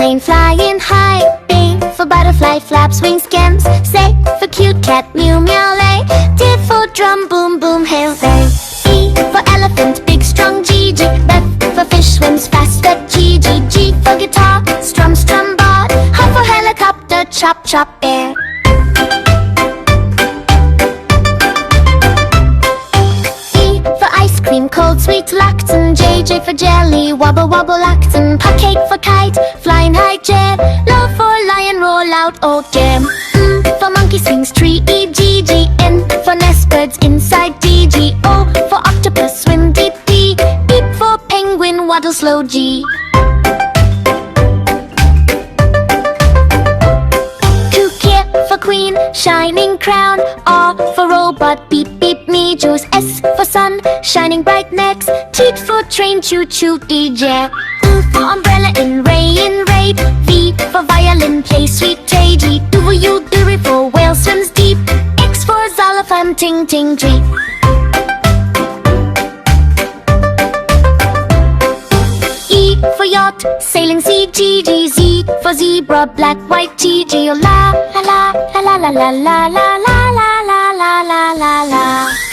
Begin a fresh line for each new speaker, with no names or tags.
plane flying high. B for butterfly, flaps, wings, skims. C for cute cat, mew meow lay. D for drum, boom boom, hail day. E for elephant, big strong G G. F for fish, swims fast, that G G. G for guitar, strum strum bar. H for helicopter, chop chop bear. E for ice cream, cold sweet lactin. J J for jelly, wobble wobble lactin. P cake for kite, flying high jet. L for lion, roll out old jam. M for monkey, swings tree, E G G. N for nest birds, inside D G. O for octopus, swim deep D. P for penguin, waddle slow G. Q for queen, shining crown. R for robot, beep beep me juice. S for sun, shining bright next. T for train, choo choo DJ. U for umbrella, in rain. V for violin, play sweet tay. G W for whale, swims deep. X for xylophone, ting ting tree. E for yacht, sailing sea, G G. Z for zebra, black white T G. La la la la la la la la la la la la la la.